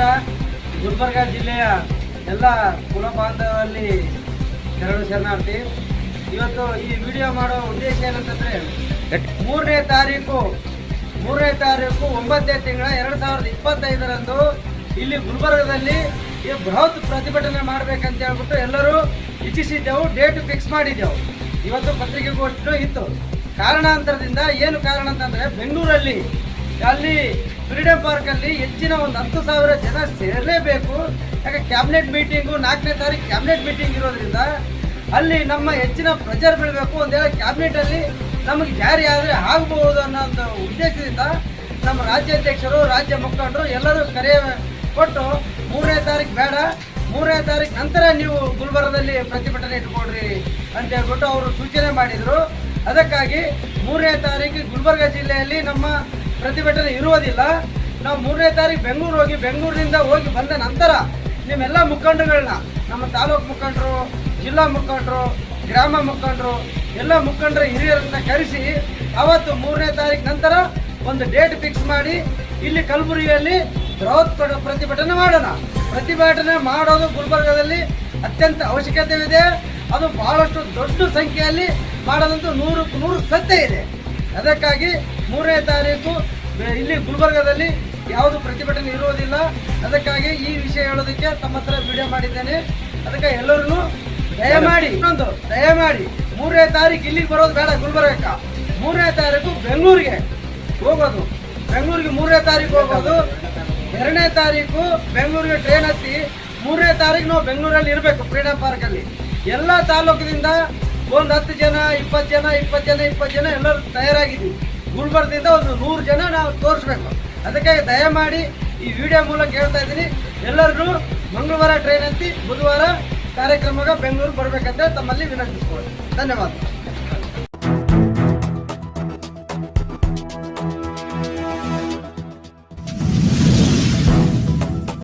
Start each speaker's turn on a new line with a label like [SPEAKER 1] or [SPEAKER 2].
[SPEAKER 1] ನಮಸ್ಕಾರ. ಗುಲ್ಬರ್ಗ ಜಿಲ್ಲೆಯ ಎಲ್ಲ ಕುಲ ಬಾಂಧವರಲ್ಲಿ ಶರಣಾರ್ಥಿ. ಇವತ್ತು ಈ ವಿಡಿಯೋ ಮಾಡೋ ಉದ್ದೇಶ ಏನಂತಂದ್ರೆ, 3ನೇ ತಾರೀಕು 9ನೇ ತಿಂಗಳ 2025ರಂದು ಇಲ್ಲಿ ಗುಲ್ಬರ್ಗದಲ್ಲಿ ಈ ಬೃಹತ್ ಪ್ರತಿಭಟನೆ ಮಾಡ್ಬೇಕಂತ ಹೇಳ್ಬಿಟ್ಟು ಎಲ್ಲರೂ ಇಚ್ಛಿಸಿದ್ದೆವು. ಡೇಟ್ ಫಿಕ್ಸ್ ಮಾಡಿದ್ದೆವು. ಇವತ್ತು ಪತ್ರಿಕೆಗೋಷ್ಠಿ ಇತ್ತು. ಕಾರಣಾಂತರದಿಂದ ಏನು ಕಾರಣ ಅಂತಂದ್ರೆ, ಬೆಂಗಳೂರಲ್ಲಿ ಅಲ್ಲಿ ಫ್ರೀಡಂ ಪಾರ್ಕ್ ಅಲ್ಲಿ ಹೆಚ್ಚಿನ ಒಂದು 10,000 ಜನ ಸೇರಲೇಬೇಕು. ಯಾಕೆ ಕ್ಯಾಬಿನೆಟ್ ಮೀಟಿಂಗು 4ನೇ ತಾರೀಕು ಕ್ಯಾಬಿನೆಟ್ ಮೀಟಿಂಗ್ ಇರೋದ್ರಿಂದ ಅಲ್ಲಿ ನಮ್ಮ ಹೆಚ್ಚಿನ ಪ್ರೆಷರ್ ಬೀಳಬೇಕು. ಒಂದು ವೇಳೆ ಕ್ಯಾಬಿನೆಟ್ ಅಲ್ಲಿ ನಮಗೆ ಜಾರಿ ಆದರೆ ಆಗಬಹುದು ಅನ್ನೋ ಒಂದು ಉದ್ದೇಶದಿಂದ ನಮ್ಮ ರಾಜ್ಯಾಧ್ಯಕ್ಷರು, ರಾಜ್ಯ ಮುಖಂಡರು ಎಲ್ಲರೂ ಕರೆ ಕೊಟ್ಟು 3ನೇ ತಾರೀಕು ಬೇಡ, 3ನೇ ತಾರೀಕು ನಂತರ ನೀವು ಗುಲ್ಬರ್ಗದಲ್ಲಿ ಪ್ರತಿಭಟನೆ ಇಟ್ಕೊಡ್ರಿ ಅಂತ ಹೇಳ್ಬಿಟ್ಟು ಅವರು ಸೂಚನೆ ಮಾಡಿದರು. ಅದಕ್ಕಾಗಿ 3ನೇ ತಾರೀಕು ಗುಲ್ಬರ್ಗ ಜಿಲ್ಲೆಯಲ್ಲಿ ನಮ್ಮ ಪ್ರತಿಭಟನೆ ಇರುವುದಿಲ್ಲ. ನಾವು 3ನೇ ತಾರೀಕು ಬೆಂಗಳೂರು ಹೋಗಿ, ಬೆಂಗಳೂರಿನಿಂದ ಹೋಗಿ ಬಂದ ನಂತರ ನಿಮ್ಮೆಲ್ಲ ಮುಖಂಡಗಳನ್ನ, ನಮ್ಮ ತಾಲೂಕು ಮುಖಂಡರು, ಜಿಲ್ಲಾ ಮುಖಂಡರು, ಗ್ರಾಮ ಮುಖಂಡರು, ಎಲ್ಲ ಮುಖಂಡರ ಹಿರಿಯರನ್ನ ಕರೆಸಿ ಅವತ್ತು 3ನೇ ತಾರೀಕು ನಂತರ ಒಂದು ಡೇಟ್ ಫಿಕ್ಸ್ ಮಾಡಿ ಇಲ್ಲಿ ಕಲಬುರಗಿಯಲ್ಲಿ ಬೃಹತ್ ಪ್ರತಿಭಟನೆ ಮಾಡೋಣ. ಪ್ರತಿಭಟನೆ ಮಾಡೋದು ಗುಲ್ಬರ್ಗದಲ್ಲಿ ಅತ್ಯಂತ ಅವಶ್ಯಕತೆಯಿದೆ. ಅದು ಬಹಳಷ್ಟು ದೊಡ್ಡ ಸಂಖ್ಯೆಯಲ್ಲಿ ಮಾಡೋದಂತೂ 100ಕ್ಕೆ 100 ಸತ್ಯ ಇದೆ. ಅದಕ್ಕಾಗಿ 3ನೇ ತಾರೀಕು ಇಲ್ಲಿ ಗುಲ್ಬರ್ಗದಲ್ಲಿ ಯಾವುದು ಪ್ರತಿಭಟನೆ ಇರುವುದಿಲ್ಲ. ಅದಕ್ಕಾಗಿ ಈ ವಿಷಯ ಹೇಳೋದಕ್ಕೆ ತಮ್ಮ ಹತ್ರ ವಿಡಿಯೋ ಮಾಡಿದ್ದೇನೆ. ಅದಕ್ಕೆ ಎಲ್ಲರೂ ದಯಮಾಡಿ 3ನೇ ತಾರೀಕು ಇಲ್ಲಿಗೆ ಬರೋದು ಬೇಡ, ಗುಲ್ಬರ್ಗಕ್ಕೆ 3ನೇ ತಾರೀಕು ಬೆಂಗಳೂರಿಗೆ ಹೋಗೋದು. ಬೆಂಗಳೂರಿಗೆ 3ನೇ ತಾರೀಕು ಹೋಗೋದು. 2ನೇ ತಾರೀಕು ಬೆಂಗಳೂರಿಗೆ ಟ್ರೈನ್ ಹತ್ತಿ 3ನೇ ತಾರೀಕು ನಾವು ಬೆಂಗಳೂರಲ್ಲಿ ಇರಬೇಕು. ಫ್ರೀಡಂ ಪಾರ್ಕಲ್ಲಿ ಎಲ್ಲ ತಾಲೂಕಿನಿಂದ ಒಂದು 10 ಜನ, 20 ಜನ ಎಲ್ಲರೂ ತಯಾರಾಗಿದ್ದೀವಿ. ಗುಲ್ಬರ್ಗದಿಂದ ಒಂದು 100 ಜನ ನಾವು ತೋರಿಸ್ಬೇಕು. ಅದಕ್ಕಾಗಿ ದಯಮಾಡಿ ಈ ವಿಡಿಯೋ ಮೂಲಕ ಹೇಳ್ತಾ ಇದ್ದೀನಿ, ಎಲ್ಲರೂ ಮಂಗಳವಾರ ಟ್ರೈನ್ ಹತ್ತಿ ಬುಧವಾರ ಕಾರ್ಯಕ್ರಮಕ್ಕೆ ಬೆಂಗಳೂರು ಬರಬೇಕಂತ ತಮ್ಮಲ್ಲಿ ವಿನಂತಿಸ್ಕೊಳ್ಳಿ. ಧನ್ಯವಾದ.